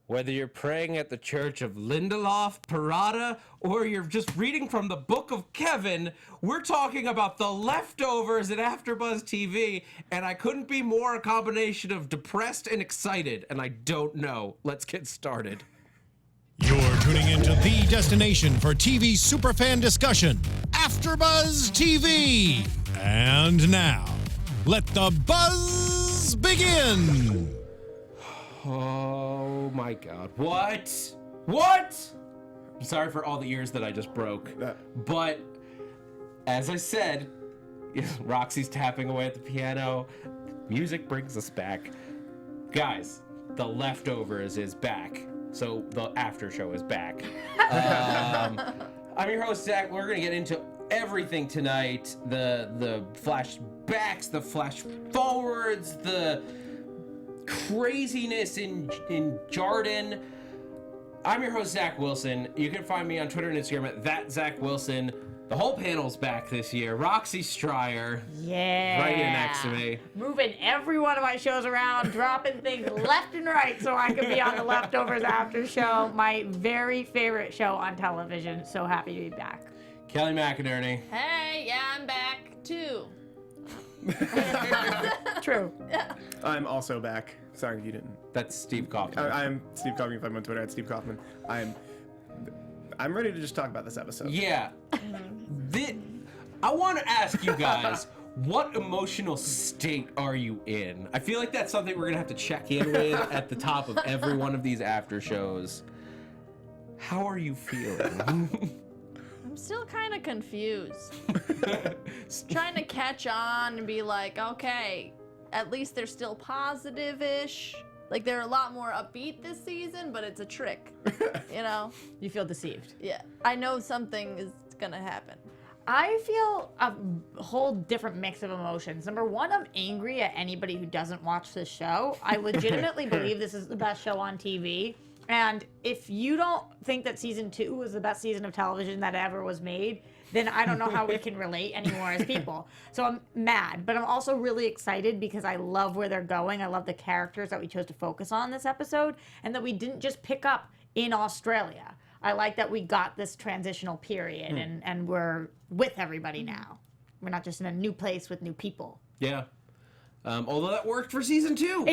Whether you're praying at the church of Lindelof, Perrotta, or you're just reading from the book of Kevin, we're talking about The Leftovers at AFTERBUZZ TV, and I couldn't be more a combination of depressed and excited, and I don't know. Let's get started. You're tuning into the destination for TV superfan discussion, AFTERBUZZ TV. And now, let the buzz begin. Oh my god. What? What? I'm sorry for all the ears that I just broke. But, as I said, Roxy's tapping away at the piano. Music brings us back. Guys, The Leftovers is back. So, the after show is back. I'm your host, Zach. We're going to get into everything tonight. The flashbacks, the flash forwards, the craziness in Jordan. I'm your host, Zach Wilson. You can find me on Twitter and Instagram at @ZachWilson. The whole panel's back this year. Roxy, Striar. Yeah. Right here next to me. Moving every one of my shows around, dropping things left and right so I can be on the Leftovers after show. My very favorite show on television. So happy to be back. Kelly McInerney. Hey, yeah, I'm back too. True. I'm also back. Sorry you didn't. That's Steve Kaufmann. I'm Steve Kaufmann. You can find me on Twitter at Steve Kaufmann. I'm ready to just talk about this episode. Yeah. I want to ask you guys, what emotional state are you in? I feel like that's something we're going to have to check in with at the top of every one of these after shows. How are you feeling? I'm still kind of confused. Trying to catch on and be like, okay, at least they're still positive-ish. Like, they're a lot more upbeat this season, but it's a trick, you know? You feel deceived. Yeah. I know something is gonna happen. I feel a whole different mix of emotions. Number one, I'm angry at anybody who doesn't watch this show. I legitimately believe this is the best show on TV. And if you don't think that season 2 was the best season of television that ever was made, then I don't know how we can relate anymore as people. So I'm mad, but I'm also really excited because I love where they're going. I love the characters that we chose to focus on this episode and that we didn't just pick up in Australia. I like that we got this transitional period and we're with everybody now. We're not just in a new place with new people. Yeah. Although that worked for season 2.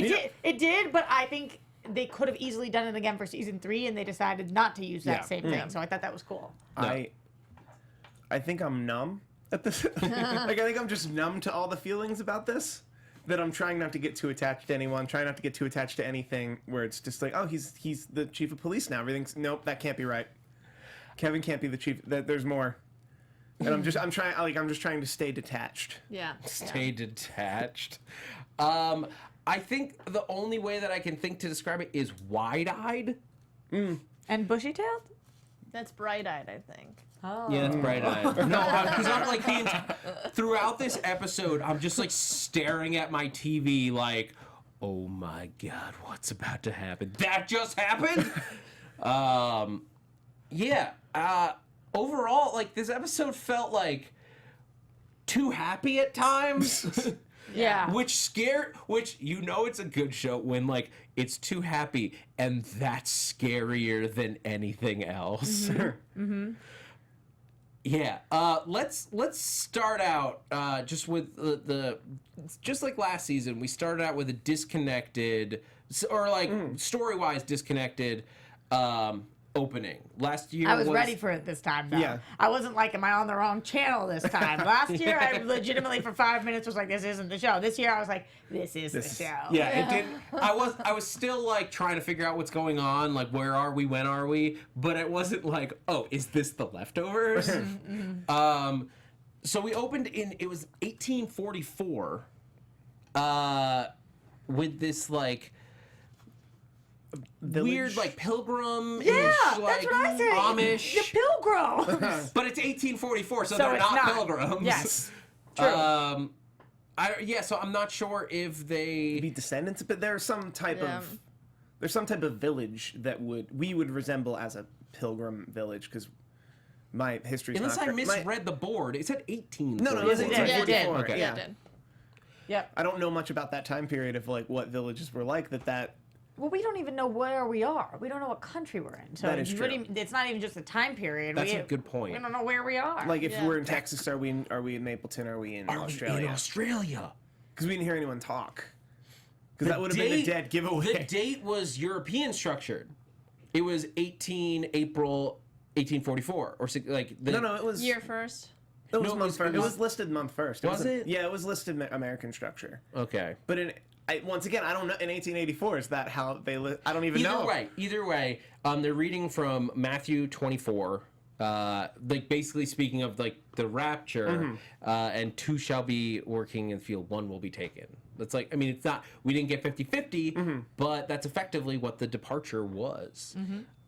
It did, but I think they could have easily done it again for season 3 and they decided not to use that same thing. So I thought that was cool. No. I think I'm numb at this. Like, I think I'm just numb to all the feelings about this. That I'm trying not to get too attached to anyone, trying not to get too attached to anything where it's just like, oh, he's the chief of police now. Everything's, nope, that can't be right. Kevin can't be the chief. There's more. And I'm just trying to stay detached. Yeah. Stay detached. I think the only way that I can think to describe it is wide-eyed. And bushy-tailed? That's bright-eyed, I think. Oh. Yeah, that's bright-eyed. No, because I'm like throughout this episode, I'm just like staring at my TV like, oh my god, what's about to happen? That just happened? Overall, like this episode felt like too happy at times. Yeah. Which you know it's a good show when like it's too happy and that's scarier than anything else. Yeah. Let's start out just with the just like last season, we started out with a disconnected or like story-wise disconnected opening. Last year I was ready for it this time, though. Yeah. I wasn't like, am I on the wrong channel this time? Last year, I legitimately for 5 minutes was like, this isn't the show. This year, I was like, this is the show. Yeah, it did. I was still like trying to figure out what's going on, like where are we, when are we? But it wasn't like, oh, is this The Leftovers? So we opened it was 1844 with this like Village? Weird, like pilgrim, yeah, like that's what I say. Amish. The pilgrims. But it's 1844, so they're not pilgrims. Yes, true. So I'm not sure if they be descendants, but there's some type of village that we would resemble as a pilgrim village because my history. Unless I misread the board, it said 18. No, it was 1844. Okay. Yeah. Yep. I don't know much about that time period of like what villages were like that Well, we don't even know where we are. We don't know what country we're in. So That is you true. wouldn't even- it's not even just the time period. That's a good point. We don't know where we are. Like if Yeah. we're in Texas, are we in Mapleton? Are we in Australia? In Australia. Because we didn't hear anyone talk. Because that would have been a dead giveaway. The date was European structured. It was April 1844, or like the, No, it was Year first. It was No, month first. It was listed month first. Was it? Yeah, it was listed American structure. Okay. But once again, I don't know. In 1884, is that how they? I don't even know. Either way, they're reading from Matthew 24. Like basically speaking of like the rapture, and two shall be working in the field, one will be taken. That's like, I mean, it's not, we didn't get 50-50, but that's effectively what the departure was.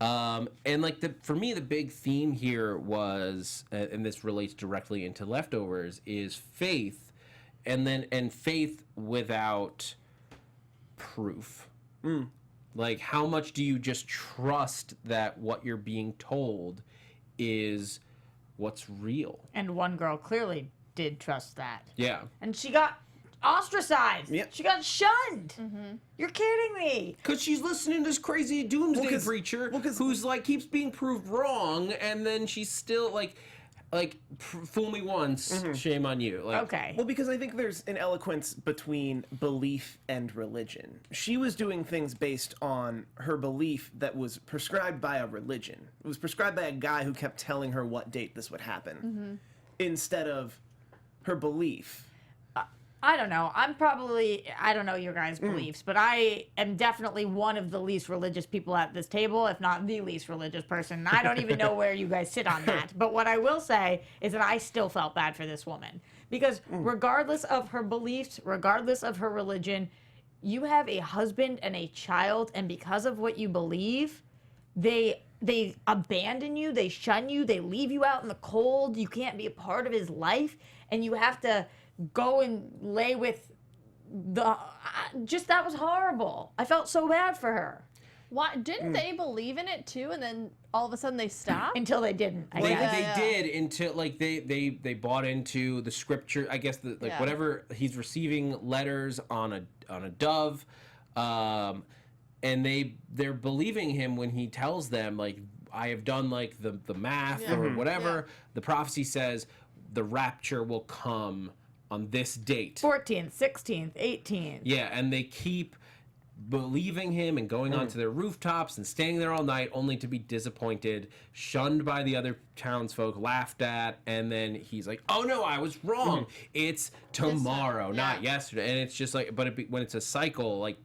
And like for me, the big theme here was, and this relates directly into Leftovers, is faith, and faith without proof. Like, how much do you just trust that what you're being told is what's real? And one girl clearly did trust that. Yeah. And she got ostracized. Yep. She got shunned. You're kidding me. Because she's listening to this crazy doomsday 'cause- preacher well, 'cause- who's like keeps being proved wrong, and then she's still like fool me once, shame on you. Like, Okay. Well, because I think there's an eloquence between belief and religion. She was doing things based on her belief that was prescribed by a religion. It was prescribed by a guy who kept telling her what date this would happen, instead of her belief. I don't know. I don't know your guys' beliefs, but I am definitely one of the least religious people at this table, if not the least religious person. I don't even know where you guys sit on that. But what I will say is that I still felt bad for this woman. Because regardless of her beliefs, regardless of her religion, you have a husband and a child, and because of what you believe, they abandon you, they shun you, they leave you out in the cold, you can't be a part of his life, and you have to go and lay with that was horrible. I felt so bad for her. Why didn't they believe in it too, and then all of a sudden they stopped? Until they didn't. I They, guess. they did until like they bought into the scripture. I guess whatever he's receiving letters on a dove, and they're believing him when he tells them like, I have done like the math or whatever. The prophecy says the rapture will come on this date. 14th, 16th, 18th. Yeah, and they keep believing him and going onto their rooftops and staying there all night, only to be disappointed, shunned by the other townsfolk, laughed at, and then he's like, "Oh no, I was wrong. It's tomorrow, not yesterday." And it's just like, but when it's a cycle, like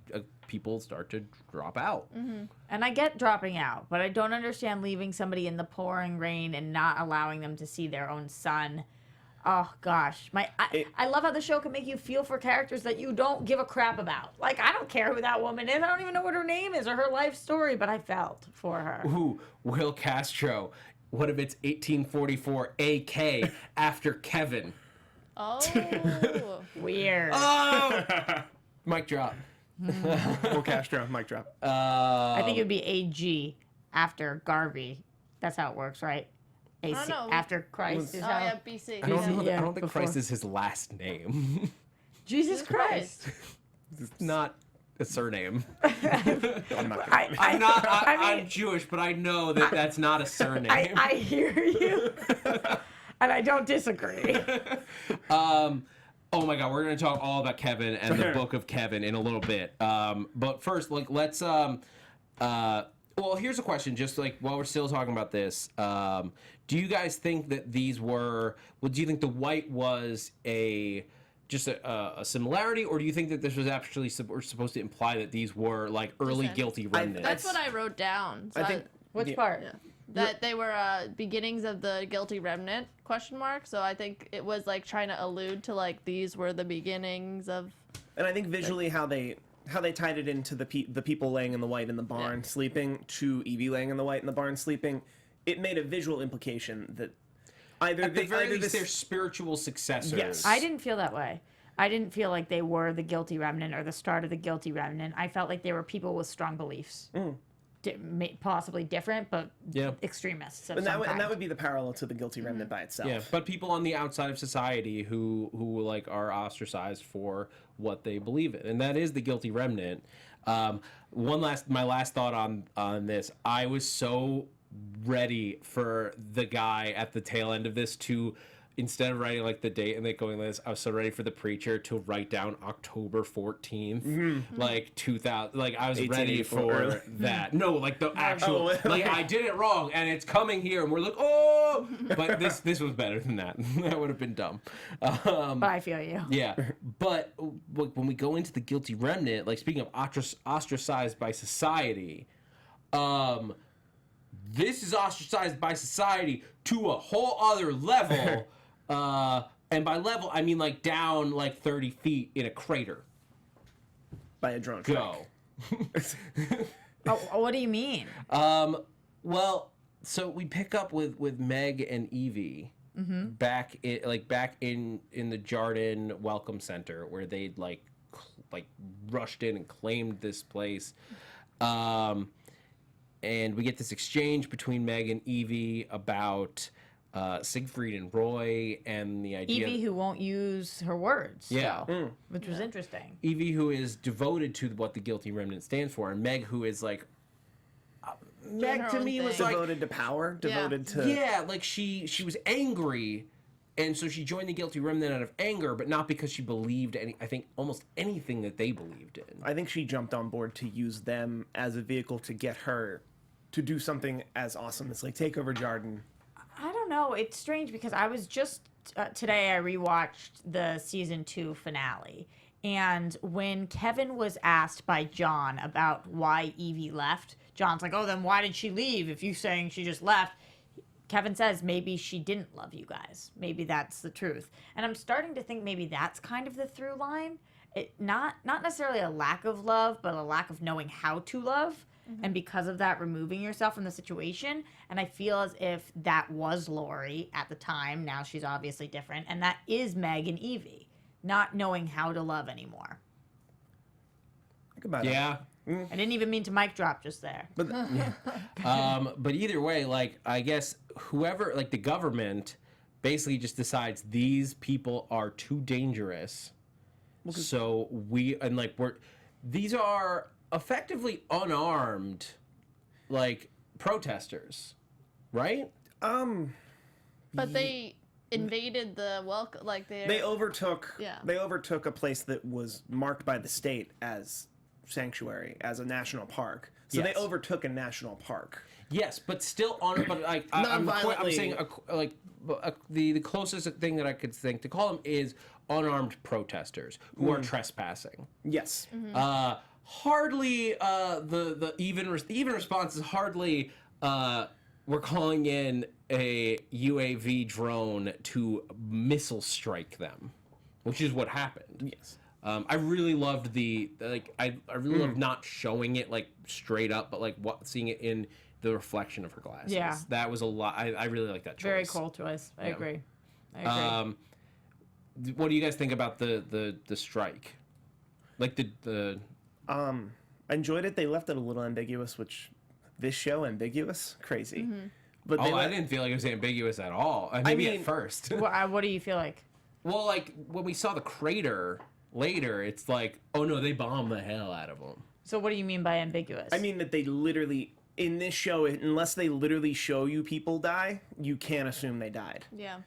people start to drop out. And I get dropping out, but I don't understand leaving somebody in the pouring rain and not allowing them to see their own son. Oh gosh, I love how the show can make you feel for characters that you don't give a crap about. Like, I don't care who that woman is. I don't even know what her name is or her life story, but I felt for her. Ooh, Will Castro. What if it's 1844 AK after Kevin? Oh. Weird. Oh, mic drop. Will Castro, mic drop. I think it would be AG after Garvey. That's how it works, right? AC, don't know. after Christ is Oh how. yeah, BC. I don't Yeah, think before. Christ is his last name. Jesus Christ. It's not a surname. I'm not gonna. I'm Jewish, but I know that that's not a surname. I hear you, and I don't disagree. Oh my God, we're gonna talk all about Kevin and the book of Kevin in a little bit. But first, like, let's. Well, here's a question. Just like while we're still talking about this, do you guys think that these were? Well, do you think the white was just a similarity, or do you think that this was actually supposed to imply that these were like early Descent. guilty remnants? That's what I wrote down. So I think Which part? that they were beginnings of the guilty remnant ? So I think it was like trying to allude to like these were the beginnings of. And I think visually how they tied it into the people laying in the white in the barn sleeping to Evie laying in the white in the barn sleeping, it made a visual implication that either At the very least, they're spiritual successors. Yes. I didn't feel that way. I didn't feel like they were the guilty remnant or the start of the guilty remnant. I felt like they were people with strong beliefs. Possibly different, but extremists of and some kind. that would be the parallel to the guilty remnant by itself. Yeah, but people on the outside of society who like are ostracized for what they believe in, and that is the guilty remnant. My last thought on this. I was so ready for the guy at the tail end of this to, instead of writing like the date and then going like this, I was so ready for the preacher to write down October 14th, like 2000. Like I was ready for that. No, like the actual. Like I did it wrong, and it's coming here, and we're like, oh, but this was better than that. That would have been dumb. But I feel you. Yeah, but when we go into the Guilty Remnant, like speaking of ostracized by society, this is ostracized by society to a whole other level. And by level, I mean like down like 30 feet in a crater. By a drone Go. Oh, what do you mean? Well, so we pick up with Meg and Evie back in the Jardin Welcome Center where they'd like rushed in and claimed this place. And we get this exchange between Meg and Evie about Siegfried and Roy and the idea... Evie who won't use her words. Yeah. Which was interesting. Evie who is devoted to what the Guilty Remnant stands for, and Meg who is like... Meg to me was like... Devoted to power, devoted to... Yeah, like she was angry, and so she joined the Guilty Remnant out of anger, but not because she believed I think almost anything that they believed in. I think she jumped on board to use them as a vehicle to get her to do something as awesome as like take over Jardin. I don't know. It's strange because I was just today I rewatched the season 2 finale, and when Kevin was asked by John about why Evie left, John's like, "Oh, then why did she leave? If you're saying she just left." Kevin says maybe she didn't love you guys. Maybe that's the truth, and I'm starting to think maybe that's kind of the through line. Not necessarily a lack of love, but a lack of knowing how to love. And because of that, removing yourself from the situation. And I feel as if that was Lori at the time. Now she's obviously different. And that is Meg and Evie, not knowing how to love anymore. Think about Yeah. it. I didn't even mean to mic drop just there. But But either way, like, I guess whoever, like the government, basically just decides these people are too dangerous. So these are effectively unarmed, like, protesters, right? But they invaded the welcome, like they overtook. Yeah. They overtook a place that was marked by the state as sanctuary, as a national park. So Yes. they overtook a national park. Yes, but still on. But like, I'm saying, the closest thing that I could think to call them is unarmed protesters who are trespassing. Yes. Hardly the even response is hardly we're calling in a UAV drone to missile strike them, which is what happened. Yes. I really loved I really loved not showing it like straight up, but like seeing it in the reflection of her glasses. Yeah. That was a lot. I really like that choice. Very cool choice. I agree. What do you guys think about the strike? Like the I enjoyed it. They left it a little ambiguous, which this show ambiguous, crazy. But I didn't feel like it was ambiguous at all. Maybe at first. What do you feel like? Well, like when we saw the crater later, it's like, oh no, they bombed the hell out of them. So what do you mean by ambiguous? I mean that they literally, in this show, unless they literally show you people die, you can't assume they died. Yeah.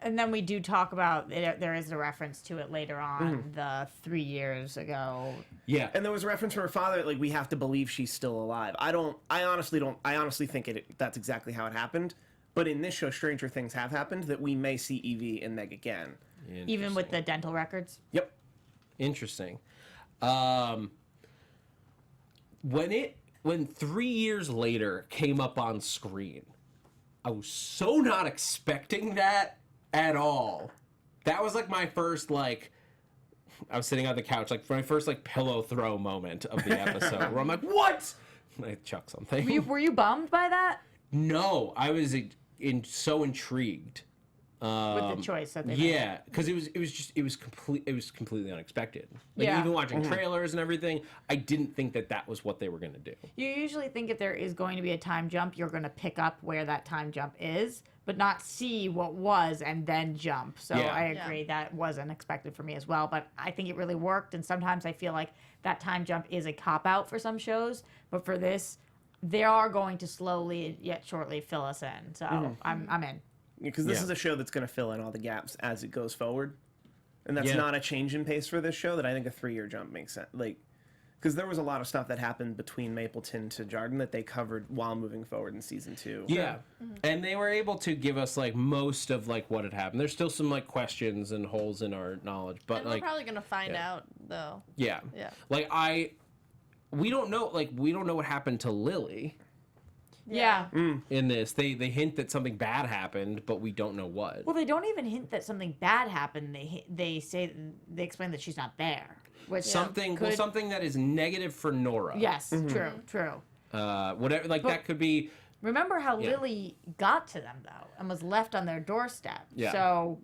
And then we do talk about there is a reference to it later on, the 3 years ago. Yeah. And there was a reference from her father, like, we have to believe she's still alive. I honestly think that's exactly how it happened. But in this show, stranger things have happened that we may see Evie and Meg again. Even with the dental records? Yep. Interesting. When 3 years later came up on screen, I was so not expecting that at all. That was like my first I was sitting on the couch, like my first pillow throw moment of the episode where I'm like, what? And I chuck something. Were you bummed by that? No, I was so intrigued. With the choice that they made. Yeah, because it was completely unexpected. Like Yeah. even watching trailers and everything, I didn't think that was what they were gonna do. You usually think if there is going to be a time jump, you're going to pick up where that time jump is, but not see what was and then jump. So Yeah. I agree that was unexpected for me as well, but I think it really worked. And sometimes I feel like that time jump is a cop-out for some shows, but for this, they are going to slowly yet shortly fill us in. So I'm in. Because this is a show that's going to fill in all the gaps as it goes forward. And that's not a change in pace for this show that I think a 3-year jump makes sense. Like, because there was a lot of stuff that happened between Mapleton to Jarden that they covered while moving forward in season 2. Yeah, and they were able to give us like most of like what had happened. There's still some like questions and holes in our knowledge, but And like we're probably gonna find out though. yeah, like we don't know what happened to Lily. Yeah. In this, they hint that something bad happened, but we don't know what. Well, they don't even hint that something bad happened. They explain that she's not there. Which Something could, something that is negative for Nora. Yes, true. Whatever, like that could be. Remember how Lily got to them though, and was left on their doorstep. Yeah. So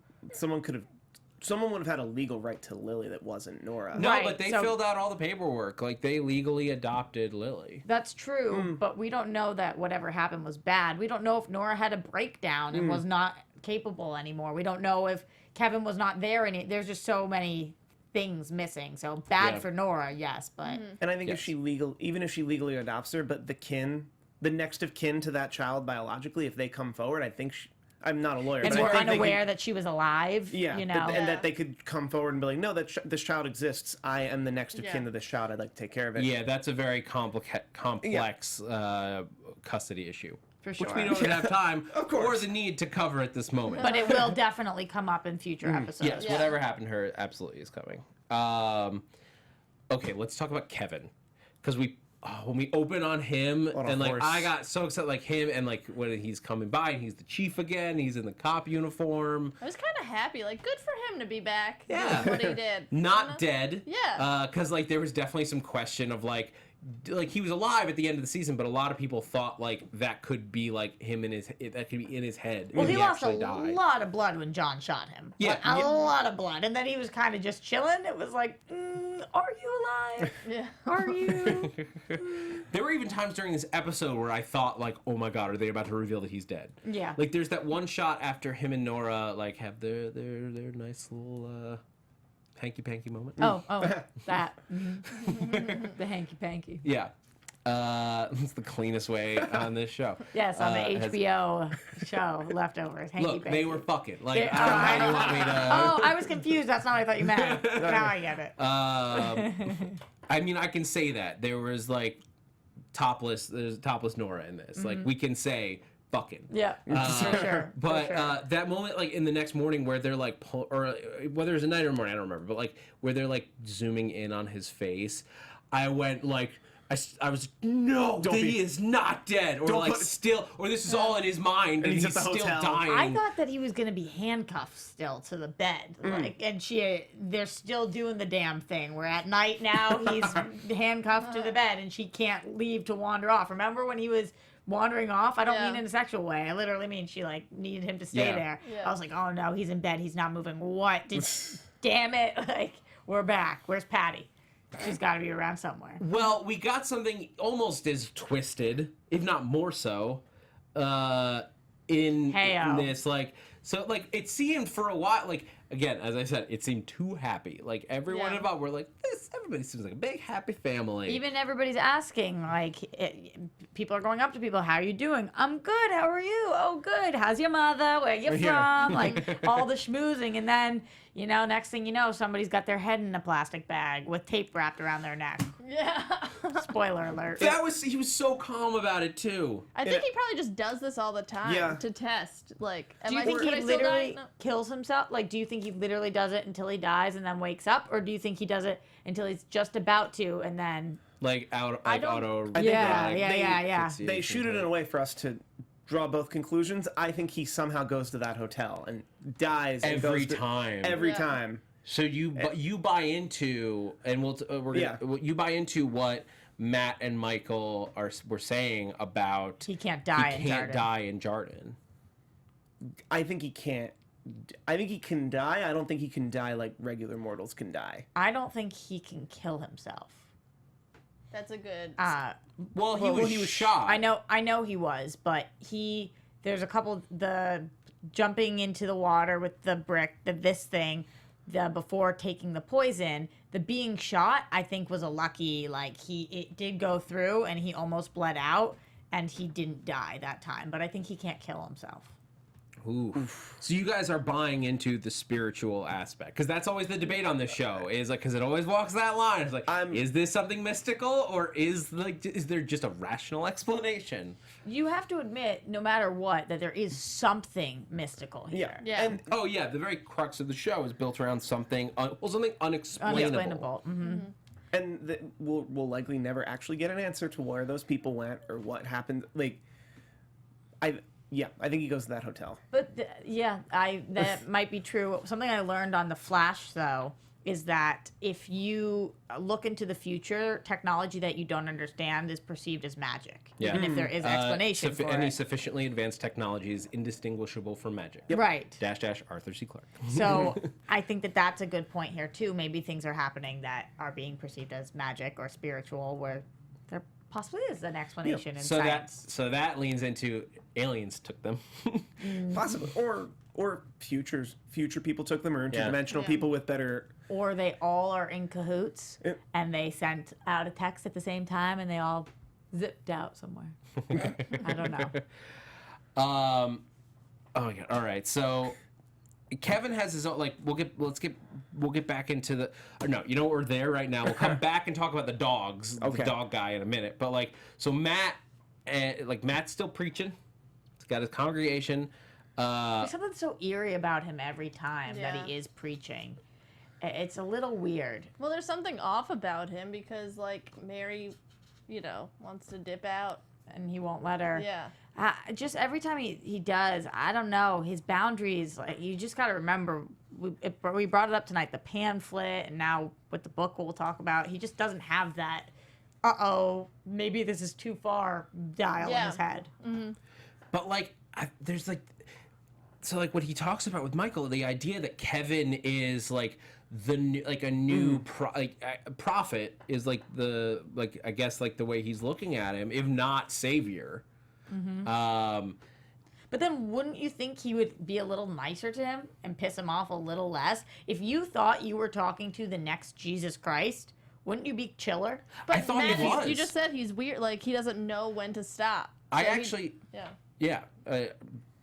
Someone would have had a legal right to Lily that wasn't Nora. No, Right, but they so- filled out all the paperwork. Like they legally adopted Lily. that's true, but we don't know that whatever happened was bad. We don't know if Nora had a breakdown and was not capable anymore. We don't know if Kevin was not there, and there's just so many things missing. So bad for Nora, yes, but And I think even if she legally adopts her, but the next of kin to that child biologically, if they come forward, I think I'm not a lawyer, and but we're I think they unaware could, that she was alive. yeah, you know, and that they could come forward and be like, no, this child exists. I am the next of kin to this child. I'd like to take care of it. Yeah, that's a very complex custody issue. For sure. Which we don't have time Of course. or the need to cover at this moment. but it will definitely come up in future episodes. Yes, whatever happened to her absolutely is coming. Okay, let's talk about Kevin. Because when we open on him, What a and like horse. I got so excited, like him, and like when he's coming by and he's the chief again, he's in the cop uniform. I was kind of happy. Like, good for him to be back. Yeah. Doing what he did. Not dead. Yeah. Because like there was definitely some question of like he was alive at the end of the season, but a lot of people thought like that could be like him in that could be in his head. Well, when he lost a actually died. lot of blood when John shot him. Yeah, Like, a lot of blood, and then he was kind of just chilling. It was like, are you alive? Yeah. Are you? There were even times during this episode where I thought like, oh my god, are they about to reveal that he's dead? Yeah. Like there's that one shot after him and Nora like have their nice little hanky-panky moment. Oh, that. The hanky-panky. Yeah. It's the cleanest way on this show. Yes, on the has- HBO show, Leftovers. Look, they were fucking. Like, They- I don't know how you want me to... Oh, I was confused. That's not what I thought you meant. Now I get it. I mean, I can say that. There was, like, there's topless Nora in this. Like, we can say fucking. Yeah, for sure. But for sure. that moment, like in the next morning, where they're like, or whether it was a night or morning, I don't remember. But like where they're like zooming in on his face, I went like, I was no, he is not dead, or like still, or this is all in his mind, and he's at the still hotel. dying. I thought that he was gonna be handcuffed still to the bed, like, and they're still doing the damn thing. Where at night now he's handcuffed to the bed, and she can't leave to wander off. Remember when he was wandering off? I don't mean in a sexual way. I literally mean she like needed him to stay there. Yeah. I was like, oh no, he's in bed. He's not moving. What? Damn it! Like, we're back. Where's Patty? She's got to be around somewhere. Well, we got something almost as twisted, if not more so, in this. Like, so, like, it seemed for a while, like, again, as I said, it seemed too happy. Like, everyone involved were like, everybody seems like a big, happy family. Even everybody's asking, like, people are going up to people, how are you doing? I'm good, how are you? Oh, good. How's your mother? Where you from? Like, all the schmoozing. And then, you know, next thing you know, somebody's got their head in a plastic bag with tape wrapped around their neck. Yeah. Spoiler alert. He was so calm about it, too. I think he probably just does this all the time to test. Like, Do you think would he I still literally die? No. kills himself? Like, do you think he literally does it until he dies and then wakes up? Or do you think he does it until he's just about to and then... Like, auto... Yeah. They shoot it in a way for us to draw both conclusions. I think he somehow goes to that hotel and dies Every time. Every time. So you buy into, and you buy into what Matt and Michael were saying about he can't die in Jarden. I think he can't I think he can die. I don't think he can die like regular mortals can die. I don't think he can kill himself. That's a good. Well, he was shot. I know he was, but there's a couple, the jumping into the water with the brick, this thing, the before taking the poison, the being shot, I think was a lucky, like it did go through and he almost bled out and he didn't die that time, but I think he can't kill himself. Ooh. So you guys are buying into the spiritual aspect, because that's always the debate on this show. Is like, because it always walks that line. It's like, is this something mystical, or is there just a rational explanation? You have to admit, no matter what, that there is something mystical here. Yeah. And The very crux of the show is built around something something unexplainable. Unexplainable. Mm-hmm. And we'll likely never actually get an answer to where those people went or what happened. Like, I think he goes to that hotel. But that might be true. Something I learned on The Flash, though, is that if you look into the future, technology that you don't understand is perceived as magic, even if there is an explanation for any it. sufficiently advanced technology is indistinguishable from magic. Right. -- Arthur C. Clarke. So I think that that's a good point here, too. Maybe things are happening that are being perceived as magic or spiritual, where there possibly is an explanation in science. So that leans into aliens took them. Possibly. Or future people took them, or interdimensional people with better... Or they all are in cahoots, and they sent out a text at the same time, and they all zipped out somewhere. I don't know. Oh my god! All right, so Kevin has his own. Like, we'll get back into the. Or no, you know what? We're there right now. We'll come back and talk about the dogs, the dog guy in a minute. But like, so Matt's still preaching. He's got his congregation. There's something so eerie about him every time that he is preaching. It's a little weird. Well, there's something off about him because, like, Mary, wants to dip out. And he won't let her. Yeah. Just every time he does, I don't know, his boundaries, like, you just got to remember, we brought it up tonight, the pamphlet, and now with the book we'll talk about, he just doesn't have that, maybe this is too far dial in his head. Mm-hmm. But, like, there's, like... So, like, what he talks about with Michael, the idea that Kevin is, like... a new prophet is I guess the way he's looking at him, if not savior. Mm-hmm. But then wouldn't you think he would be a little nicer to him and piss him off a little less? If you thought you were talking to the next Jesus Christ, wouldn't you be chiller? But I thought Matt, he was. You just said he's weird, like he doesn't know when to stop.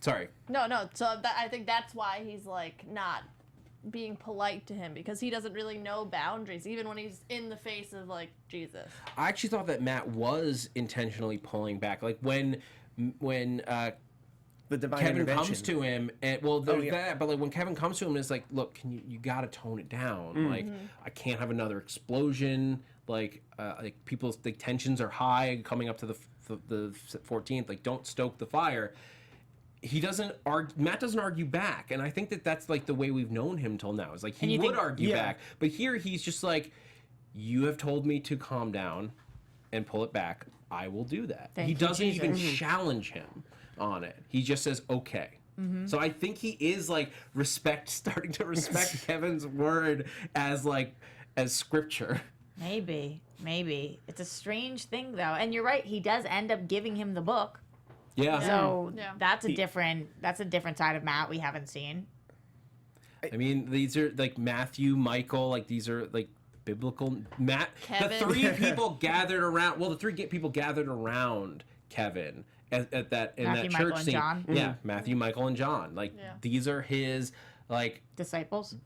Sorry. No. So I think that's why he's like not being polite to him, because he doesn't really know boundaries, even when he's in the face of like Jesus. I actually thought that Matt was intentionally pulling back, like when the divine Kevin comes to him, and that, but like when Kevin comes to him, it's like, look, you gotta tone it down. Like, I can't have another explosion. Like people's tensions are high coming up to the 14th. Like, don't stoke the fire. He doesn't argue. Matt doesn't argue back, and I think that's like the way we've known him till now. Is like he would argue back, but here he's just like, you have told me to calm down and pull it back. I will do that. He doesn't even challenge him on it. He just says okay. Mm-hmm. So I think he is like starting to respect Kevin's word as scripture. Maybe it's a strange thing though, and you're right. He does end up giving him the book. Yeah. So that's a different side of Matt we haven't seen. I mean, these are like Matthew, Michael, like these are like biblical Matt. Kevin. The three people gathered around. Well, the three people gathered around Kevin at that in Matthew, that Michael, church and scene. John? Yeah, Matthew, Michael, and John. Like these are his like Disciples,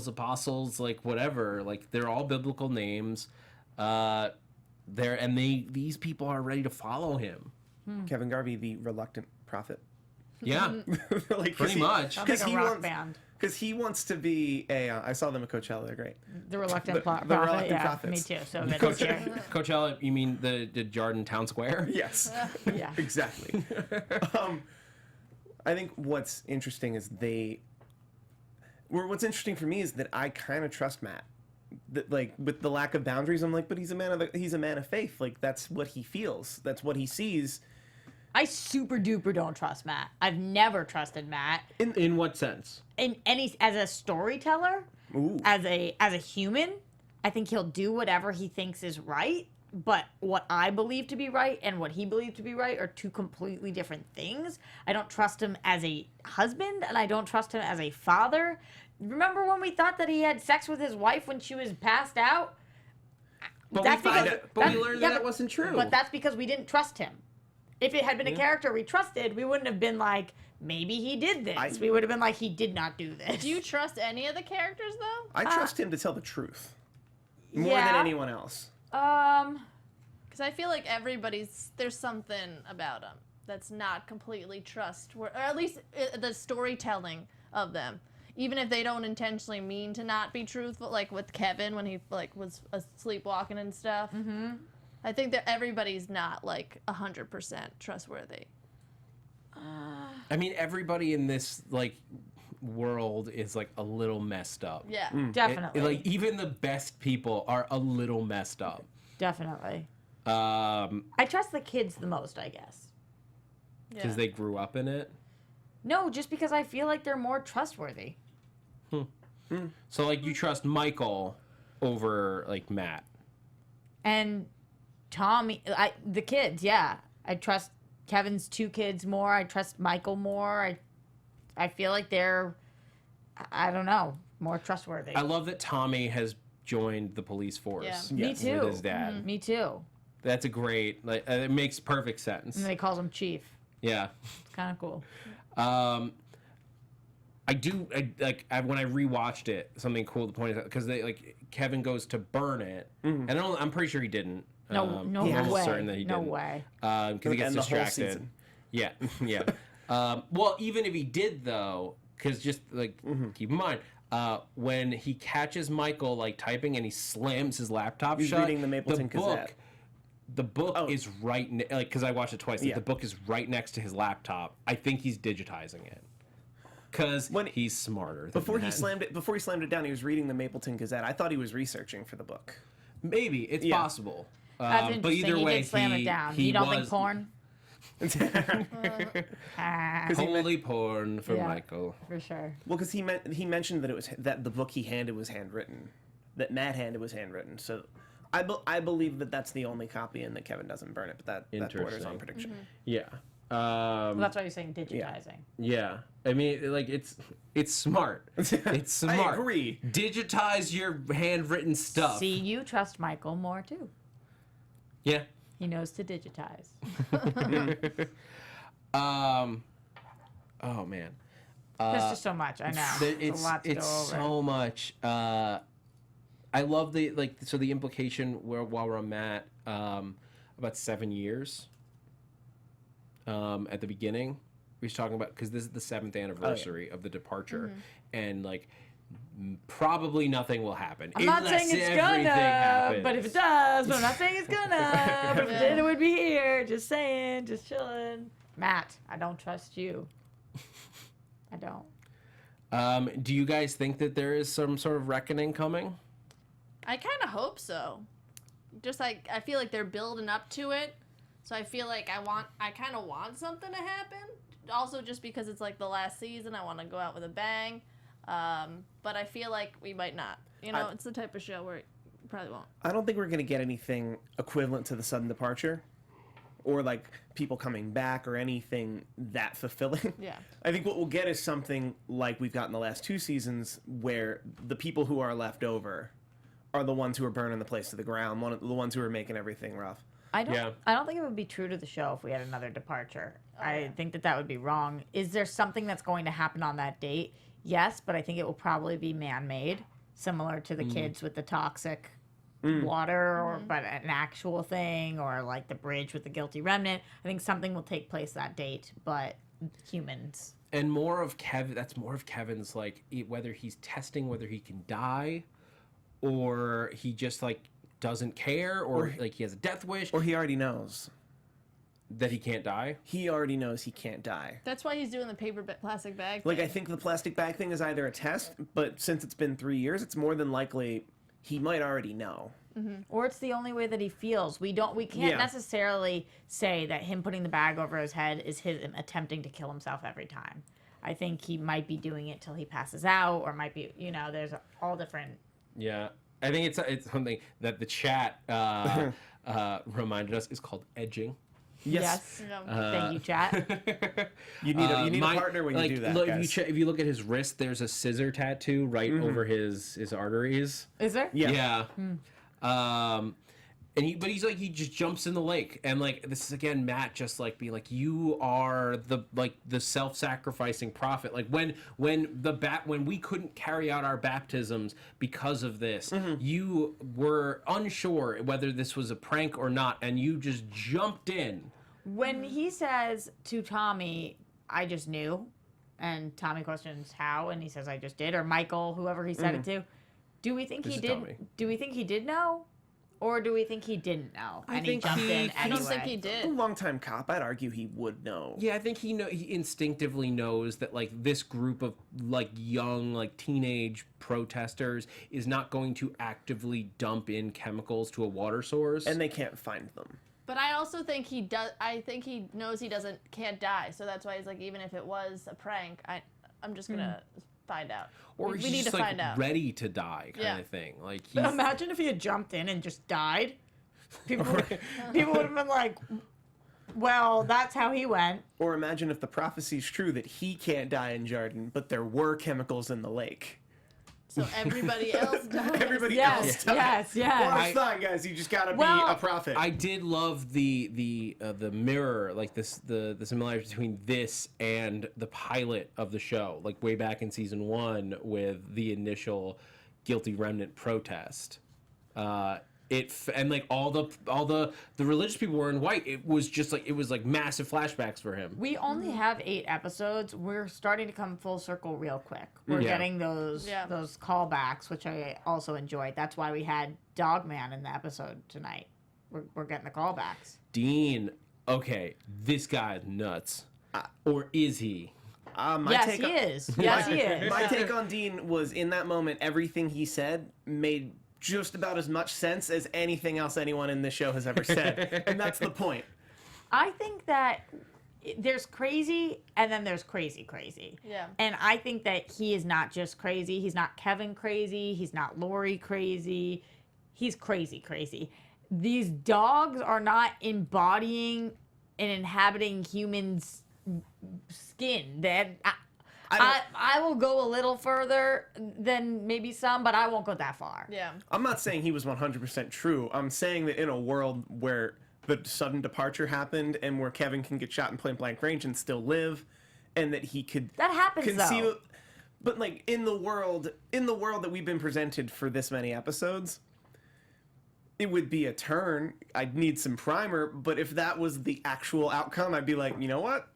apostles, like whatever. Like they're all biblical names. These people are ready to follow him. Kevin Garvey, the reluctant prophet. Yeah, like, pretty much. sounds like a rock band. Because he wants to be I saw them at Coachella. They're great. The reluctant prophet. The reluctant yeah, prophets. me too. So good this year. Coachella, you mean the Jordan Town Square? Yes. Yeah. Exactly. I think what's interesting is what's interesting for me is that I kind of trust Matt. That, like, with the lack of boundaries, I'm like, but he's a man of faith. Like, that's what he feels. That's what he sees. I super duper don't trust Matt. I've never trusted Matt In what sense? in any as a storyteller, Ooh. as a human. I think he'll do whatever he thinks is right, but what I believe to be right and what he believes to be right are two completely different things. I don't trust him as a husband, and I don't trust him as a father. Remember when we thought that he had sex with his wife when she was passed out? But That's we because- we learned yeah, that but- wasn't true. But that's because we didn't trust him. If it had been a character we trusted, we wouldn't have been like, maybe he did this. We would have been like, he did not do this. Do you trust any of the characters though? I trust him to tell the truth more than yeah. anyone else. Because I feel like there's something about them that's not completely trustworthy, or at least the storytelling of them. Even if they don't intentionally mean to not be truthful, like with Kevin when he like was sleepwalking and stuff. Mm-hmm. I think that everybody's not like 100% trustworthy. I mean, everybody in this like world is like a little messed up. Yeah. Definitely. Like even the best people are a little messed up. Definitely. I I trust the kids the most, I guess. because they grew up in it. No, just because I feel like they're more trustworthy. So like you trust Michael over like Matt. And Tommy, the kids, yeah. I trust Kevin's two kids more. I trust Michael more. I feel like they're, I don't know, more trustworthy. I love that Tommy has joined the police force. Me Yes. too. With his dad. Me too. That's a great. Like, it makes perfect sense. And they calls him Chief. Yeah. It's kind of cool. I when I rewatched it, something cool to point out because they like Kevin goes to burn it, and I'm pretty sure he didn't. No I'm almost way. certain that he No didn't. way. Because he gets And the whole distracted. season. Yeah, yeah. Well, even if he did though, because just like keep in mind. When he catches Michael like typing and he slams his laptop He's shut, reading the Mapleton Gazette. The book is right, like, because I watched it twice. Like, Yeah. the book is right next to his laptop. I think he's digitizing it because he's smarter. Than Before he that. slammed it down, he was reading the Mapleton Gazette. I thought he was researking for the book. Maybe it's Yeah. possible. That's But interesting. either He way, did slam it down. You don't think porn? Holy porn for Yeah. Michael. For sure. Well, because he mentioned that the book he handed was handwritten, that Matt handed was handwritten. So, I believe that that's the only copy and that Kevin doesn't burn it. But that borders on Interesting. prediction. Yeah. Well, that's why you're saying digitizing. Yeah. I mean, like it's smart. It's smart. I agree. Digitize your handwritten stuff. See, you trust Michael more too. Yeah. He knows to digitize. Oh man. There's just so much. I know. It's a lot to go over. So much. I love the the implication while we're on Matt, about 7 years. At the beginning, we was talking about because this is the 7th anniversary of the departure, and like probably nothing will happen. I'm not saying it's gonna, happens. but if it does, but I'm not saying it's gonna. But if it did, it would be here. Just saying, just chilling. Matt, I don't trust you. I don't. Do you guys think that there is some sort of reckoning coming? I kind of hope so. Just like I feel like they're building up to it, so I feel like I kind of want something to happen. Also, just because it's like the last season, I want to go out with a bang. But I feel like we might not. You know, it's the type of show where it probably won't. I don't think we're gonna get anything equivalent to the sudden departure, or like people coming back, or anything that fulfilling. Yeah. I think what we'll get is something like we've got in the last 2 seasons, where the people who are left over are the ones who are burning the place to the ground, the ones who are making everything rough. I don't. Yeah. I don't think it would be true to the show if we had another departure. I think that would be wrong. Is there something that's going to happen on that date? Yes, but I think it will probably be man-made, similar to the kids with the toxic water, or but an actual thing, or like the bridge with the Guilty Remnant. I think something will take place that date, but humans. And more of Kevin. That's more of Kevin's like whether he's testing whether he can die, or he just like doesn't care, or like he has a death wish, Or he already knows. that he can't die. He already knows he can't die. That's why he's doing the plastic bag. Like, thing. I think the plastic bag thing is either a test, but since it's been 3 years, it's more than likely he might already know. Or it's the only way that he feels. We can't necessarily say that him putting the bag over his head is him attempting to kill himself every time. I think he might be doing it till he passes out, or might be, there's all different. Yeah, I think it's something that the chat reminded us is called edging. Yes. Thank you, chat. You need a partner when you do that, guys. If you look at his wrist, there's a scissor tattoo right over his arteries. Is there? Yeah. But he's like, he just jumps in the lake, and like, this is again Matt just like being like, you are the self-sacrificing prophet. Like when we couldn't carry out our baptisms because of this, you were unsure whether this was a prank or not, and you just jumped in. When he says to Tommy, "I just knew," and Tommy questions how, and he says, "I just did," or Michael, whoever he said it to, do we think he did? Tommy. Do we think he did know? Or do we think he didn't know? And he jumped in anyway? I don't think he A did. long-time cop, I'd argue he would know. Yeah, I think he instinctively knows that like this group of like young like teenage protesters is not going to actively dump in chemicals to a water source, And they can't find them. But I also think he does. I think he knows he can't die. So that's why he's like, even if it was a prank, I'm just gonna find out. or we he's need just to like find out. ready to die kind of thing. Like he's, Imagine if he had jumped in and just died. People would have been like, well, that's how he went. Or imagine if the prophecy's true that he can't die in Jordan, but there were chemicals in the lake. So everybody else does. Everybody else Yes, dies. yes. Water's fine, guys. You just gotta Well, be a prophet. I did love the mirror, like the similarities between this and the pilot of the show, like way back in season 1 with the initial Guilty Remnant protest. And like all the religious people were in white. It was just like, it was like massive flashbacks for him. We only have 8 episodes. We're starting to come full circle real quick. We're Yeah. getting those callbacks, which I also enjoyed. That's why we had Dogman in the episode tonight. We're getting the callbacks. Dean, okay, this guy's nuts. Or is he? Yes, he is. Yes, he is. My take on Dean was, in that moment, everything he said made just about as much sense as anything else anyone in this show has ever said. And that's the point. I think that there's crazy and then there's crazy. Yeah. And I think that he is not just crazy. He's not Kevin crazy. He's not Lori crazy. He's crazy. These dogs are not embodying and inhabiting humans' skin. I will go a little further than maybe some, but I won't go that far. Yeah. I'm not saying he was 100% true. I'm saying that in a world where the sudden departure happened and where Kevin can get shot in point blank range and still live, and that he could That happens, though. But like in the world that we've been presented for this many episodes, it would be a turn. I'd need some primer, but if that was the actual outcome, I'd be like, you know what?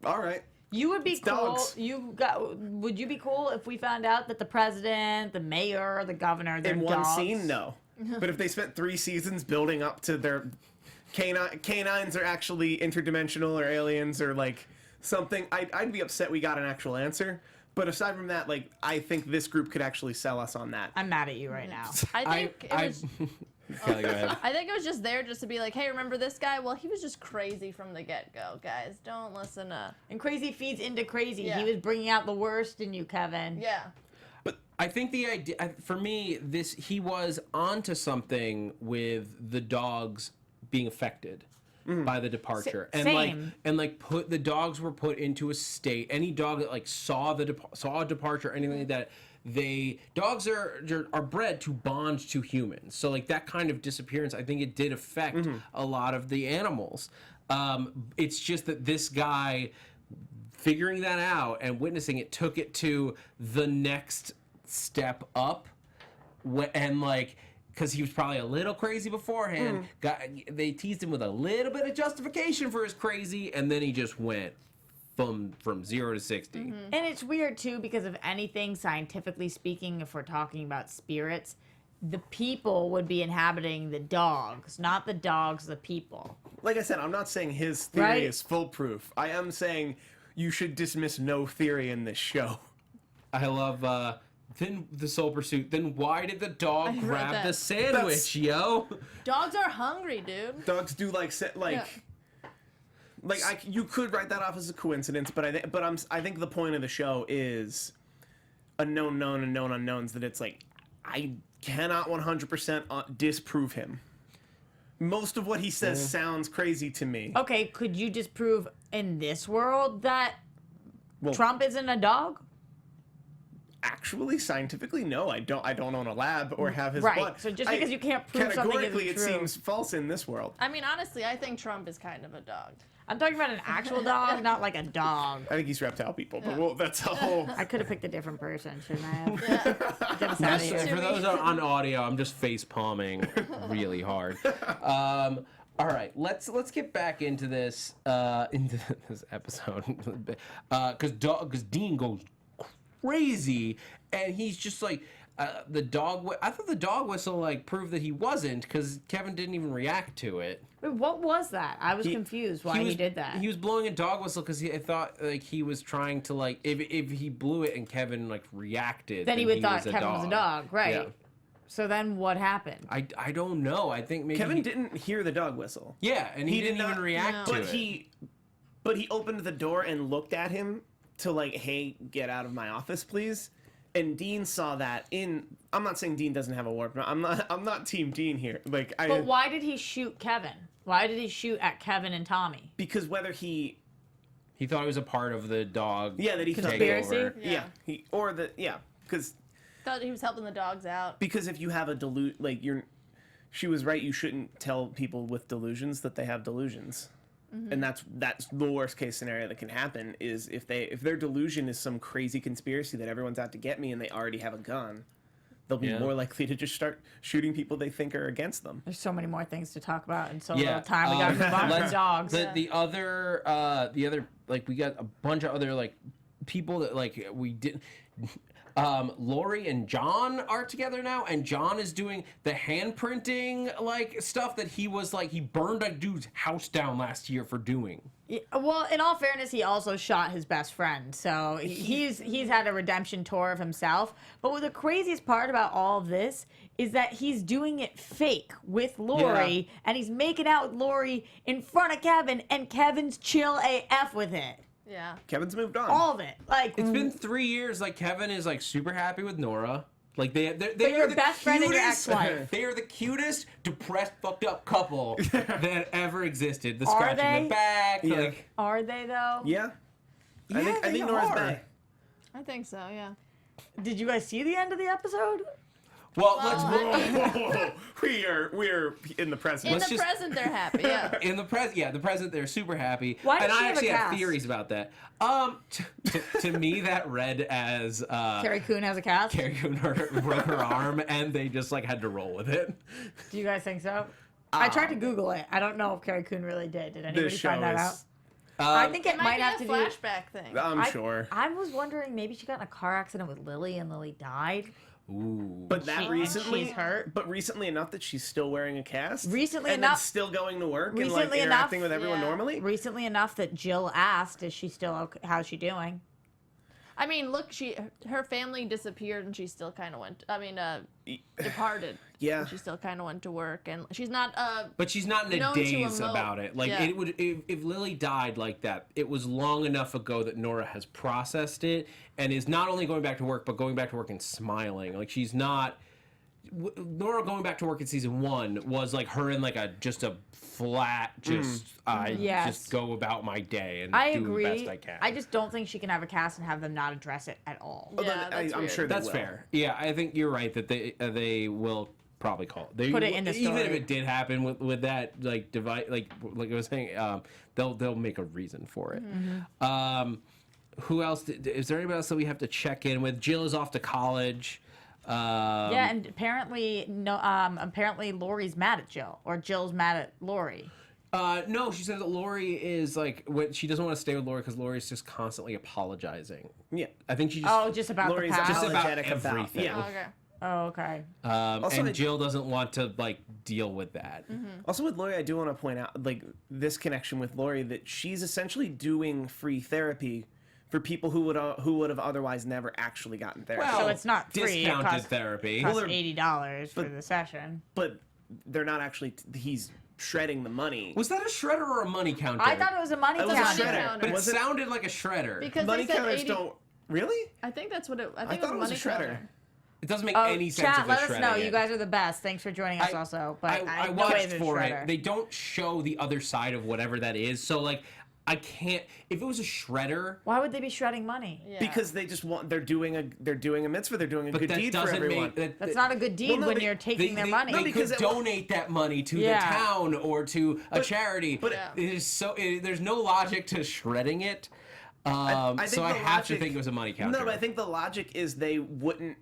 All right. You would be cool. dogs. Would you be cool if we found out that the president, the mayor, the governor, they're In one dogs? scene, no. But if they spent 3 seasons building up to their canines are actually interdimensional or aliens or like something, I'd be upset we got an actual answer. But aside from that, like, I think this group could actually sell us on that. I'm mad at you right now. I think it was. Kelly, go ahead. I think it was just there just to be like, hey, remember this guy? Well, he was just crazy from the get-go, guys. Don't listen to... And crazy feeds into crazy. Yeah. He was bringing out the worst in you, Kevin. Yeah. But I think the idea, for me, he was onto something with the dogs being affected by the departure, Same. The dogs were put into a state. Any dog that like saw a departure, anything like that. Dogs are bred to bond to humans, so like that kind of disappearance, I think it did affect a lot of the animals. It's just that this guy figuring that out and witnessing it took it to the next step up, and like, because he was probably a little crazy beforehand. They teased him with a little bit of justification for his crazy, and then he just went from 0 to 60. And it's weird, too, because of anything, scientifically speaking, if we're talking about spirits, the people would be inhabiting the dogs, not the dogs, the people. Like I said, I'm not saying his theory Right? is foolproof. I am saying you should dismiss no theory in this show. I love Then the Soul Pursuit. Then why did the dog I read grab that. the sandwich, yo? Dogs are hungry, dude. Dogs do like you could write that off as a coincidence, but I think the point of the show is a known known and known unknowns, that it's like I cannot 100% disprove him. Most of what he says sounds crazy to me. Okay, could you disprove in this world that Well, Trump isn't a dog? Actually, scientifically, no. I don't own a lab or have his Right. blood. So just because you can't prove something categorically, isn't it true. seems false in this world. I mean, honestly, I think Trump is kind of a dog. I'm talking about an actual dog, not like a dog. I think he's reptile people, but well, that's a whole. I could have picked a different person, shouldn't I have? Get us out of here. For those on audio, I'm just face palming really hard. All right, let's get back into this episode because Dean goes crazy, and he's just like the dog. I thought the dog whistle like proved that he wasn't, because Kevin didn't even react to it. Wait, what was that? I was confused why he did that. He was blowing a dog whistle because I thought like he was trying to like if he blew it and Kevin like reacted, then he would thought was a Kevin dog. was a dog, right? Yeah. So then what happened? I don't know. I think maybe Kevin didn't hear the dog whistle. Yeah, and he didn't did even not- react to But it. he opened the door and looked at him to like, hey, get out of my office, please. And Dean saw that I'm not saying Dean doesn't have a warp. I'm not Team Dean here. Like But why did he shoot Kevin? Why did he shoot at Kevin and Tommy? because whether he He thought he was a part of the dog. that he thought Conspiracy? takeover. Yeah. Thought he was helping the dogs out. Because if you have a she was right. You shouldn't tell people with delusions that they have delusions, and that's the worst case scenario that can happen. Is if their delusion is some crazy conspiracy that everyone's out to get me, and they already have a gun, they'll be more likely to just start shooting people they think are against them. There's so many more things to talk about in so Yeah, little time. We gotta move on to dogs. The other like we got a bunch of other like people that like we didn't. Lori and John are together now, and John is doing the hand printing like stuff that he burned a dude's house down last year for doing. Yeah, well, in all fairness, he also shot his best friend, so he's had a redemption tour of himself. But what the craziest part about all of this is that he's doing it fake with Lori, and he's making out with Lori in front of Kevin, and Kevin's chill AF with it. Yeah. Kevin's moved on. All of it, like It's been 3 years. Like Kevin is like super happy with Nora. Like they your are the best friend and your cutest- ex-wife. They are the cutest, depressed, fucked up couple that ever existed. The Are scratching they? the back. Yeah. Like, are they though? Yeah. I Yeah, think they Nora's are. bae. I think so, yeah. Did you guys see the end of the episode? well, Whoa. We're in the present. In Let's the just- present, they're happy, yeah. in the present, they're super happy. Why does and she I have a actually have cast? theories about that. To me, that read as Carrie Coon has a cast. Carrie Coon broke her arm, and they just like had to roll with it. Do you guys think so? I tried to Google it. I don't know if Carrie Coon really did. Did anybody find that out? I think it might be have a to do. flashback thing. I'm sure. I was wondering maybe she got in a car accident with Lily and Lily died. Ooh. But that She- recently, she's hurt. But recently enough that she's still wearing a cast. Recently and enough- then still going to work and like Recently interacting enough- with everyone Yeah. normally. Recently enough that Jill asked, "Is she still okay? How's she doing?" I mean, look, her family disappeared and she still kind of departed. Yeah. And she still kind of went to work, and she's not, But she's not in a known to daze emote. about it. Like Yeah. it would if Lily died like that, it was long enough ago that Nora has processed it and is not only going back to work, but going back to work and smiling. Like she's not. Nora going back to work in season 1 was like her in like just a flat Yes. just go about my day and I do agree. the best I can. I just don't think she can have a cast and have them not address it at all. Although Yeah, that's I'm weird. sure they That's will. fair. Yeah, I think you're right that they will probably call it. They, Put it in the even if story. it did happen with that like device, like I was saying, they'll make a reason for it. Mm-hmm. Who else? Is there anybody else that we have to check in with? Jill is off to college. Yeah, and apparently apparently Lori's mad at Jill, or Jill's mad at Lori. No, she said that Lori is like she doesn't want to stay with Lori because Lori's just constantly apologizing. Yeah. I think she just Just about Lori's the past. just about apologetic about- everything. yeah. Oh, okay. Oh, okay. Also, and Jill doesn't want to like deal with that. Also with Lori, I do want to point out like this connection with Lori that she's essentially doing free therapy for people who would have otherwise never actually gotten therapy. Well, So it's not free. It discounted costs, therapy. costs Well, $80 for the session. But they're not actually. He's shredding the money. Was that a shredder or a money counter? I thought it was a money It was a counter. shredder. but it Was it- sounded like a shredder. Because Money they said counters 80. don't. Really? I think that's what it. I I think thought it was a it was a money shredder. counter. It doesn't make Oh, any sense chat, if let it's us shredding know. it. You guys are the best. Thanks for joining us also. But I no way watched there's for shredder. it. They don't show the other side of whatever that is. So like, I can't. If it was a shredder, Why would they be shredding money? Yeah. Because they just want. They're doing a mitzvah. They're doing a but good that deed for doesn't everyone. make. That's not a good deed no, when they- you're taking their money. They because could it- donate that money to Yeah. the town or to a charity. but- Yeah. it is so. There's no logic to shredding it. I think So I the have to logic- think it was a money counter. No, but I think the logic is they wouldn't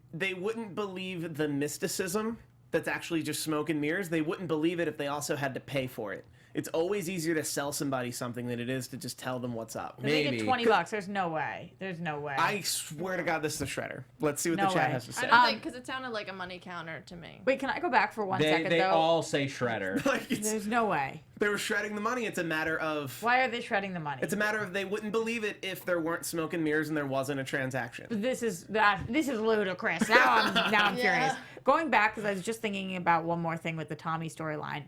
believe the mysticism that's actually just smoke and mirrors. They wouldn't believe it if they also had to pay for it. It's always easier to sell somebody something than it is to just tell them what's up. They maybe. get $20. There's no way. There's no way. I swear to God, this is a shredder. Let's see what No the chat way. has to I say. don't think because it sounded like a money counter to me. Wait, can I go back for 1 second They though? all say shredder. Like There's no way. they were shredding the money. It's a matter of. Why are they shredding the money? It's a matter of they wouldn't believe it if there weren't smoke and mirrors and there wasn't a transaction. This is ludicrous. Now I'm curious. Going back because I was just thinking about one more thing with the Tommy storyline.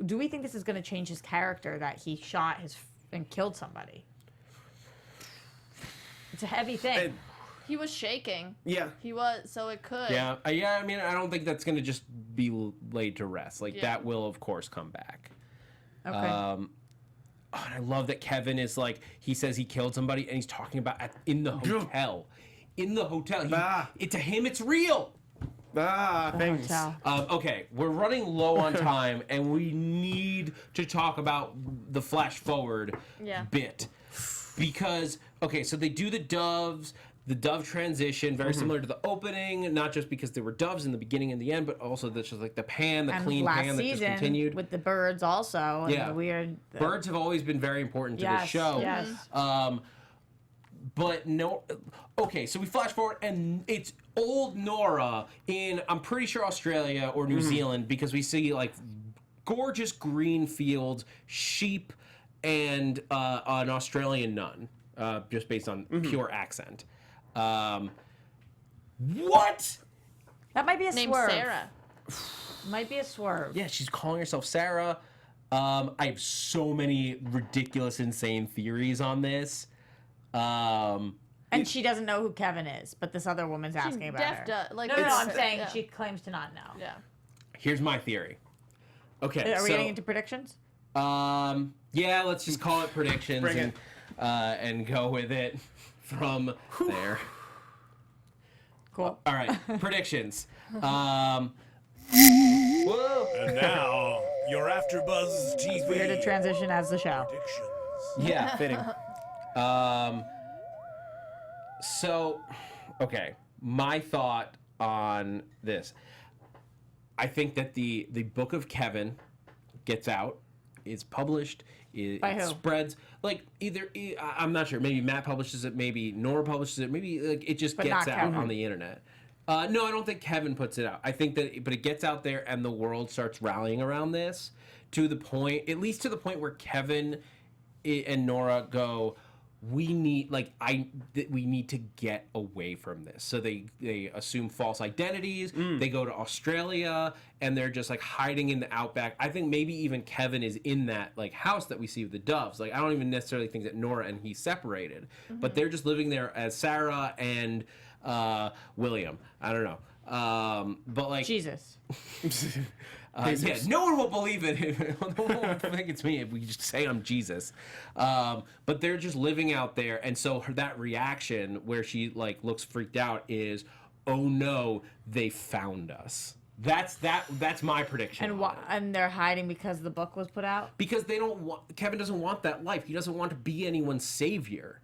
Do we think this is going to change his character that he shot and killed somebody? It's a heavy thing. And- He was shaking. yeah. He was, so it could. Yeah, yeah. I mean, I don't think that's gonna just be laid to rest. Like Yeah. that will, of course, come back. Okay. And I love that Kevin is like, he says he killed somebody, and he's talking about in the hotel. In the hotel, to him, it's real. Thanks. Hotel. Okay, we're running low on time, and we need to talk about the flash forward bit because so they do the dove transition, very similar to the opening, not just because there were doves in the beginning and the end, but also that's just like the And clean last pan that just season continued. with the birds also. And Yeah. the weird. Birds have always been very important to Yes, the show. yes. But no, okay, so we flash forward and it's old Nora in, I'm pretty sure Australia or New Zealand, because we see like gorgeous green fields, sheep, and an Australian nun, just based on pure accent. What? That might be a Named swerve. Sarah. Might be a swerve. Yeah, she's calling herself Sarah. I have so many ridiculous, insane theories on this. And she doesn't know who Kevin is, but this other woman's asking about her. Like, No, I'm it's- saying yeah. she claims to not know. Yeah. Here's my theory. Okay, Are we so getting into predictions? yeah, let's just call it predictions Bring and go with it from there. Cool. All right, predictions. Whoa. And now, your AfterBuzz TV We're to transition as the show. predictions. Yeah. Fitting. So, okay, my thought on this. I think that the Book of Kevin gets out, is published, By it who? spreads. Like I'm not sure. Maybe Matt publishes it. Maybe Nora publishes it. Maybe like it just But gets not out Kevin. on the internet. No, I don't think Kevin puts it out. I think that, but it gets out there, and the world starts rallying around this to the point, at least to the point where Kevin and Nora go, we need we need to get away from this. So they assume false identities. They go to Australia, and they're just like hiding in the outback. I think maybe even Kevin is in that like house that we see with the doves. Like I don't even necessarily think that Nora and he separated, but they're just living there as Sarah and William. I don't know. But like Jesus. yeah, no one will believe it. No one will think it's me if we just say I'm Jesus. But they're just living out there, and so that reaction where she like looks freaked out is, oh no, they found us. That's my prediction. And on it. and they're hiding because the book was put out? Because they don't want, Kevin doesn't want that life. He doesn't want to be anyone's savior.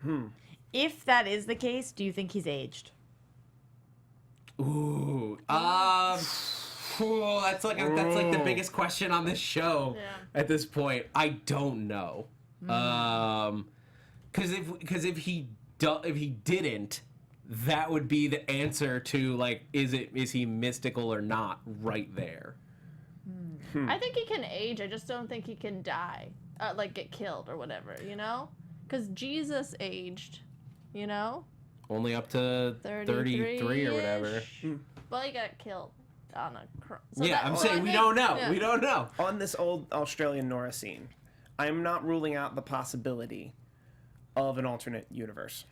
If that is the case, do you think he's aged? Ooh. That's like the biggest question on this show at this point. I don't know. Because if he didn't, that would be the answer to like, is he mystical or not right there. I think he can age. I just don't think he can die, like get killed or whatever. You know, because Jesus aged. you know? Only up to 33 or whatever. Well, he got killed on a I'm saying we don't know. Yeah. We don't know. On this old Australian Nora scene, I'm not ruling out the possibility of an alternate universe.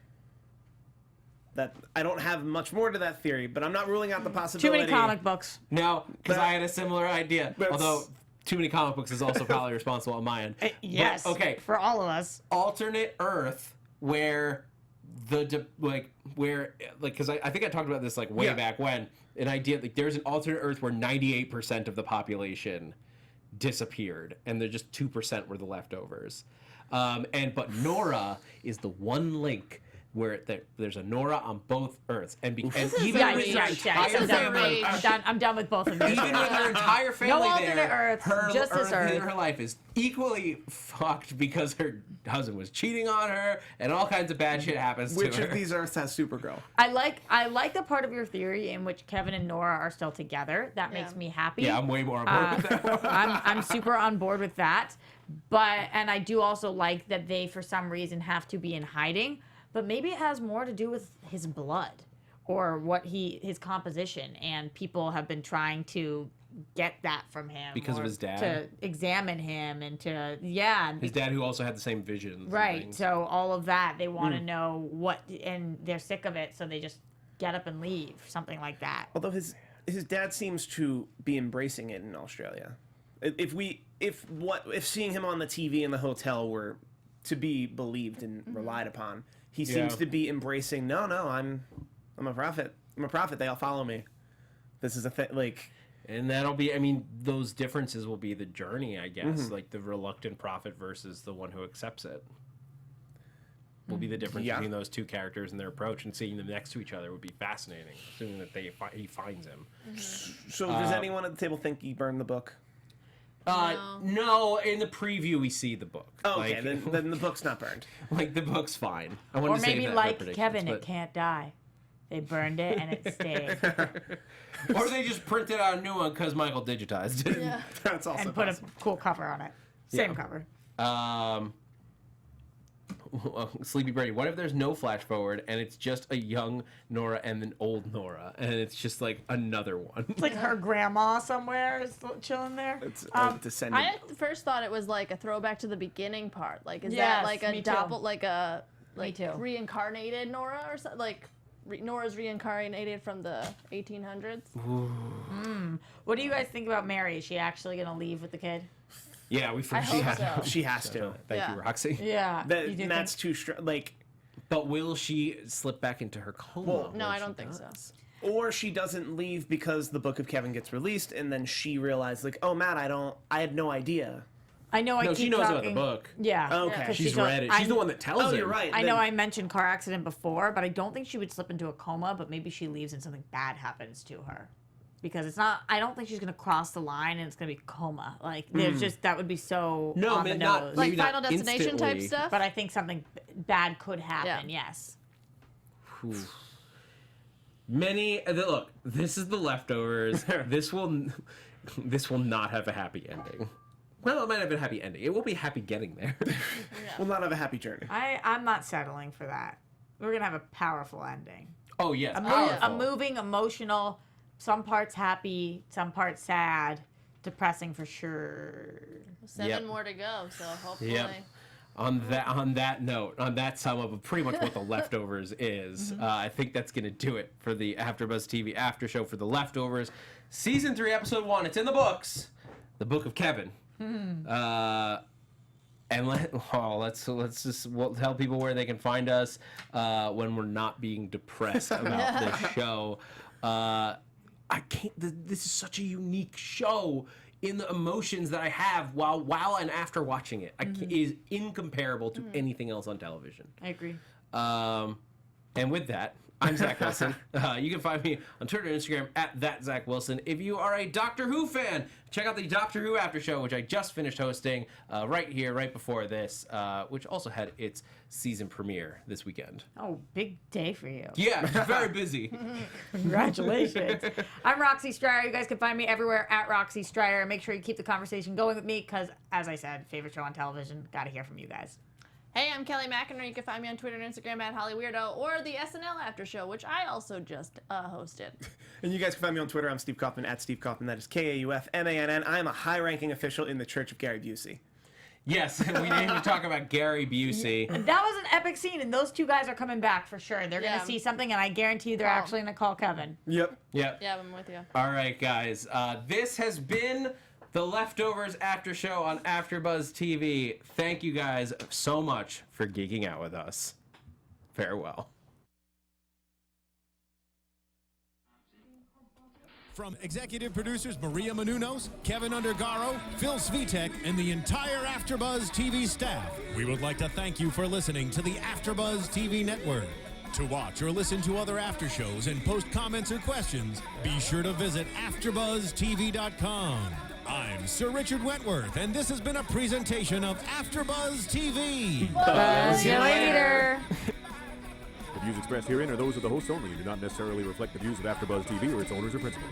That I don't have much more to that theory, but I'm not ruling out the Too possibility. many comic books. No, because That- I had a similar idea. Although too many comic books is also probably responsible on my end. Yes. But, okay. For all of us. Alternate Earth where because I think I talked about this like way back when, an idea like there's an alternate Earth where 98% of the population disappeared and there's just 2% were the leftovers. But Nora is the one link where there's a Nora on both Earths, and even with their entire family, I'm done with both of them. even with her entire family No alternate there, Earths, her just this Earth. her life is equally fucked because her husband was cheating on her, and all kinds of bad shit happens Which to her. of these Earths has Supergirl? I like the part of your theory in which Kevin and Nora are still together. That makes me happy. Yeah, I'm way more on board with that. I'm super on board with that. And I do also like that they, for some reason, have to be in hiding. But maybe it has more to do with his blood or his composition, and people have been trying to get that from him Because of or his dad? to examine him and His dad, who also had the same visions. and right. things. So all of that, they want to know what, and they're sick of it, so they just get up and leave, something like that. Although his dad seems to be embracing it in Australia. If seeing him on the TV in the hotel were to be believed and relied upon, he seems to be embracing. No, I'm a prophet. I'm a prophet. They all follow me. This is a thing. Like, and that'll be. I mean, those differences will be the journey, I guess. Like the reluctant prophet versus the one who accepts it. Will be the difference between those two characters and their approach, and seeing them next to each other would be fascinating. Assuming that he finds him. so does anyone at the table think he burned the book? No. In the preview, we see the book. Oh, okay, then the book's not burned. Like the book's fine. I Or wanted to save maybe that for like predictions, Kevin, but- it can't die. They burned it and it stayed. Or they just printed out a new one because Michael digitized it. Yeah. That's also And put a possible. cool cover on it. Same Yeah. cover. Sleepy Brady, what if there's no flash forward and it's just a young Nora and an old Nora, and it's just like another one? It's like her grandma somewhere is chilling there. It's a descendant. I at first thought it was like a throwback to the beginning part. Like, is Yes, that like a me too. like too. reincarnated Nora or something? Like Nora's reincarnated from the 1800s. What do you guys think about Mary? Is she actually gonna leave with the kid? Yeah, we I forgot. hope so. She has to. Thank Yeah. you, Roxy. Yeah. That's too strong. Like, But will she slip back into her coma? Well, No, when I she don't think so. does? or she doesn't leave because the Book of Kevin gets released, and then she realized, like, oh, Matt, I had no idea. I know. I No, keep she knows about talking. the book. Yeah. Okay. 'cause She's she goes- read it. She's the one that tells Oh, him. you're right. I know Then- I mentioned car accident before, but I don't think she would slip into a coma, but maybe she leaves and something bad happens to her. Because it's not, I don't think she's going to cross the line and it's going to be coma. Like, there's just, that would be so No, on the man, not- nose. Like Maybe not Final Destination type instantly. stuff. But I think something bad could happen, Yeah. yes. Whew. Look, this is The Leftovers. This will not have a happy ending. Well, it might have a happy ending. It won't be happy getting there. Will not have a happy journey. I'm not settling for that. We're going to have a powerful ending. Oh yes, A powerful. moving, emotional, some parts happy, some parts sad, depressing for sure. 7 more to go, so hopefully. Yep. On that note, on that sum up of pretty much what The Leftovers is, I think that's going to do it for the AfterBuzz TV after show for The Leftovers. Season 3, Episode 1. It's in the books. The Book of Kevin. And we'll tell people where they can find us when we're not being depressed about this show. This is such a unique show in the emotions that I have while and after watching it. It is incomparable to anything else on television. I agree. And with that, I'm Zach Wilson. You can find me on Twitter and Instagram at @ZachWilson. If you are a Doctor Who fan, check out the Doctor Who After Show, which I just finished hosting right here, right before this, which also had its season premiere this weekend. Oh, big day for you. Yeah, very busy. Congratulations. I'm Roxy Striar. You guys can find me everywhere at Roxy Striar. Make sure you keep the conversation going with me because, as I said, favorite show on television. Got to hear from you guys. Hey, I'm Kelly McInerney. You can find me on Twitter and Instagram at HollyWeirdo or the SNL After Show, which I also just hosted. And you guys can find me on Twitter. I'm Steve Kaufmann, at Steve Kaufmann. That is Kaufmann. I'm a high-ranking official in the Church of Gary Busey. Yes, we didn't even talk about Gary Busey. That was an epic scene, and those two guys are coming back for sure. They're Yeah. gonna see something, and I guarantee you they're actually gonna call Kevin. Yep. Yep. Yeah, I'm with you. All right, guys. This has been The Leftovers After Show on AfterBuzz TV. Thank you guys so much for geeking out with us. Farewell. From executive producers Maria Menounos, Kevin Undergaro, Phil Svitek, and the entire AfterBuzz TV staff, we would like to thank you for listening to the AfterBuzz TV network. To watch or listen to other after shows and post comments or questions, be sure to visit AfterBuzzTV.com. I'm Sir Richard Wentworth, and this has been a presentation of AfterBuzz TV. Buzz you later. The views expressed herein are those of the hosts only and do not necessarily reflect the views of AfterBuzz TV or its owners or principals.